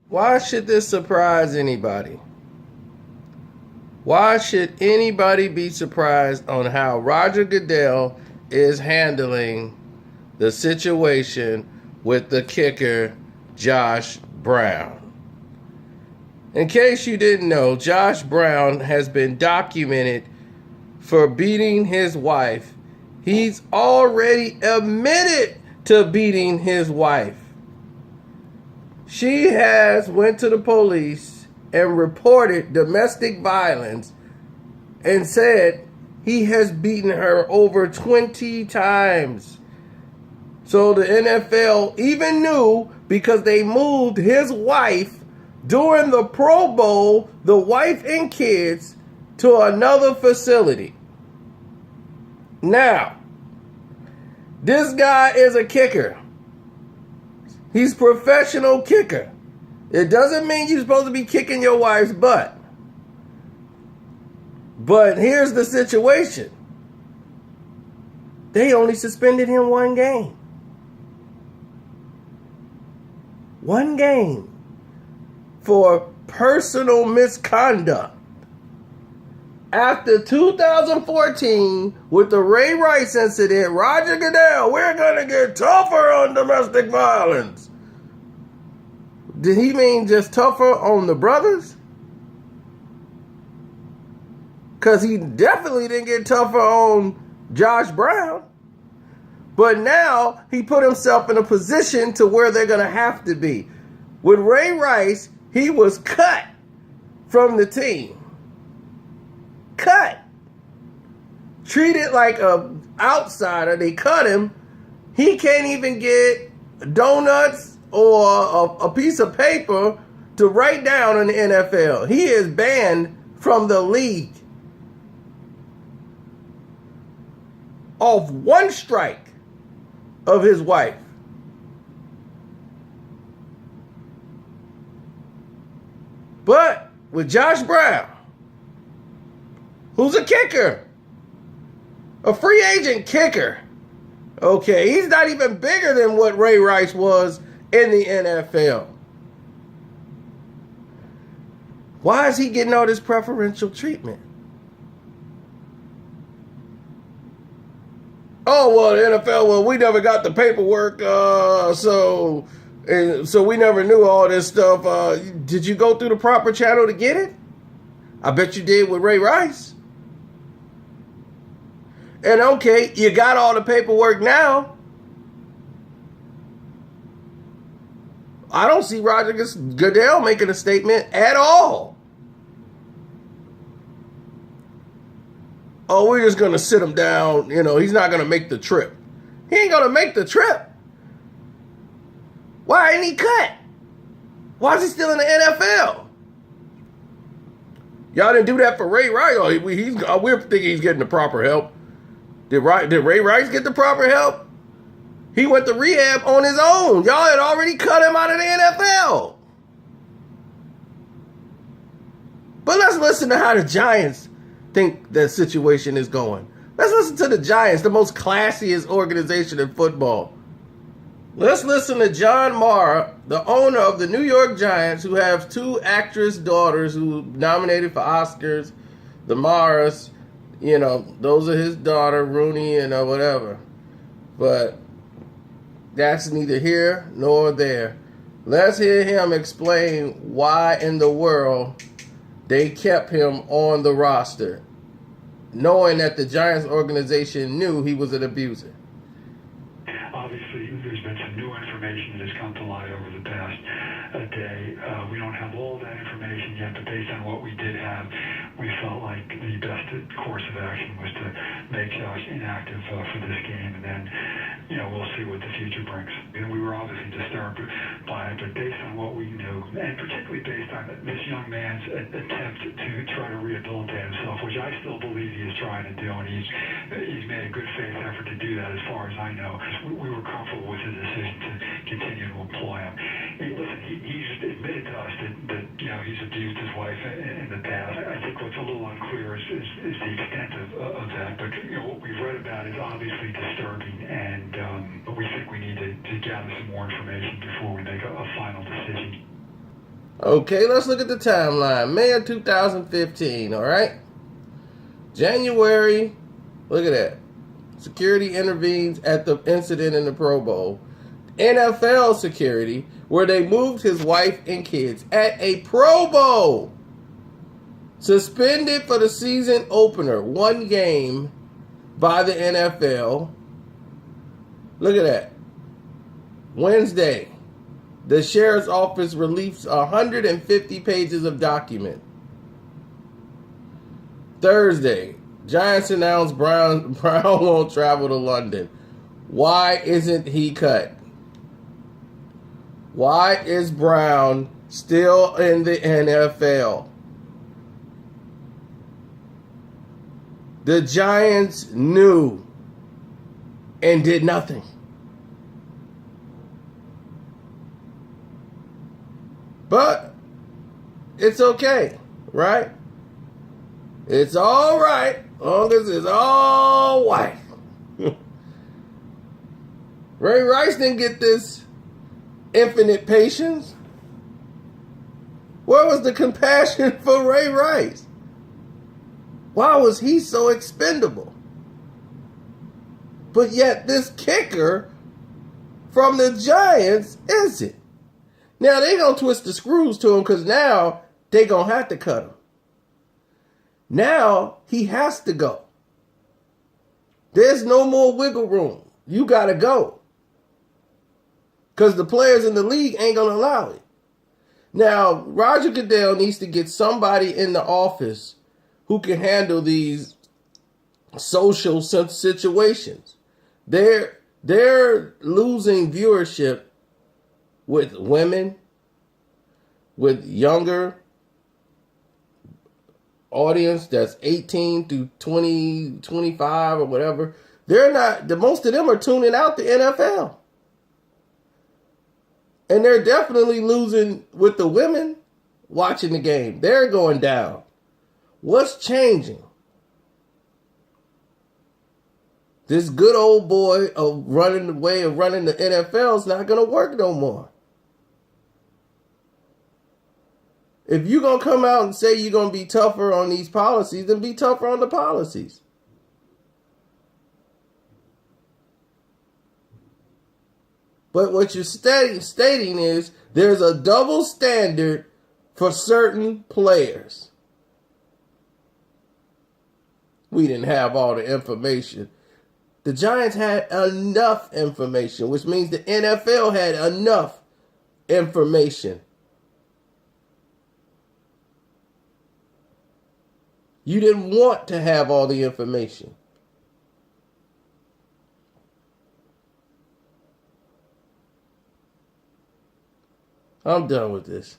Why should this surprise anybody? Why should anybody be surprised on how Roger Goodell is handling the situation with the kicker, Josh Brown? In case you didn't know, Josh Brown has been documented for beating his wife. He's already admitted to beating his wife. She has went to the police and reported domestic violence and said he has beaten her over 20 times. So the NFL even knew because they moved his wife during the Pro Bowl, the wife and kids, to another facility. Now, this guy is a kicker. He's professional kicker. It doesn't mean you're supposed to be kicking your wife's butt. But here's the situation. They only suspended him one game. One game for personal misconduct. After 2014, with the Ray Rice incident, Roger Goodell, we're going to get tougher on domestic violence. Did he mean just tougher on the brothers? Because he definitely didn't get tougher on Josh Brown. But now he put himself in a position to where they're going to have to be. With Ray Rice, he was cut from the team. Cut. Treated like an outsider. They cut him. He can't even get donuts or a piece of paper to write down in the NFL. He is banned from the league. Off one strike of his wife. But with Josh Brown, who's a kicker, a free agent kicker. Okay, he's not even bigger than what Ray Rice was in the NFL. Why is he getting all this preferential treatment? Oh, well, the NFL, well, we never got the paperwork, so we never knew all this stuff. Did you go through the proper channel to get it? I bet you did with Ray Rice. And okay, you got all the paperwork now. I don't see Roger Goodell making a statement at all. Oh, we're just going to sit him down. You know, he's not going to make the trip. He ain't going to make the trip. Why ain't he cut? Why is he still in the NFL? Y'all didn't do that for Ray Rice. Oh, we're thinking he's getting the proper help. Did Ray Rice get the proper help? He went to rehab on his own. Y'all had already cut him out of the NFL. But let's listen to how the Giants think that situation is going. Let's listen to the Giants, the most classiest organization in football. Let's listen to John Mara, the owner of the New York Giants, who have two actress daughters who nominated for Oscars, the Maras. You know, those are his daughter, Rooney, and whatever. But that's neither here nor there. Let's hear him explain why in the world they kept him on the roster, knowing that the Giants organization knew he was an abuser. Obviously, there's been some new information that has come to light over the past day. We don't have all that information yet, but based on what we did have, we felt like the best course of action was to make Josh inactive for this game, and then, we'll see what the future brings. And we were obviously disturbed by it, but based on what we knew, and particularly based on this young man's attempt to try to rehabilitate himself, which I still believe he is trying to do, and he's made a good faith effort to do that as far as I know. We were comfortable with his decision to continue to employ him. He's admitted to us that he's abused his wife in the past. I think what's a little unclear is the extent of that. But what we've read about is obviously disturbing, and we think we need to gather some more information before we make a final decision. Okay, let's look at the timeline. May of 2015, all right? January, look at that. Security intervenes at the incident in the Pro Bowl. NFL security, where they moved his wife and kids at a Pro Bowl. Suspended for the season opener, one game by the NFL. Look at that. Wednesday, the sheriff's office released 150 pages of document. Thursday, Giants announced Brown won't travel to London. Why isn't he cut? Why is Brown still in the NFL? The Giants knew and did nothing. But it's okay, right? It's all right, as long as it's all white. Ray Rice didn't get this infinite patience. Where was the compassion for Ray Rice? Why was he so expendable? But yet this kicker from the Giants isn't. Now they gonna twist the screws to him because now they gonna have to cut him. Now he has to go. There's no more wiggle room. You gotta go. Because the players in the league ain't gonna allow it. Now, Roger Goodell needs to get somebody in the office who can handle these social situations. They're losing viewership with women, with younger audience that's 18 to 20, 25 or whatever. They're not, most of them are tuning out the NFL. And they're definitely losing with the women watching the game. They're going down. What's changing? This good old boy of running the way of running the NFL is not going to work no more. If you're going to come out and say you're going to be tougher on these policies, then be tougher on the policies. But what you're stating is there's a double standard for certain players. We didn't have all the information. The Giants had enough information, which means the NFL had enough information. You didn't want to have all the information. I'm done with this.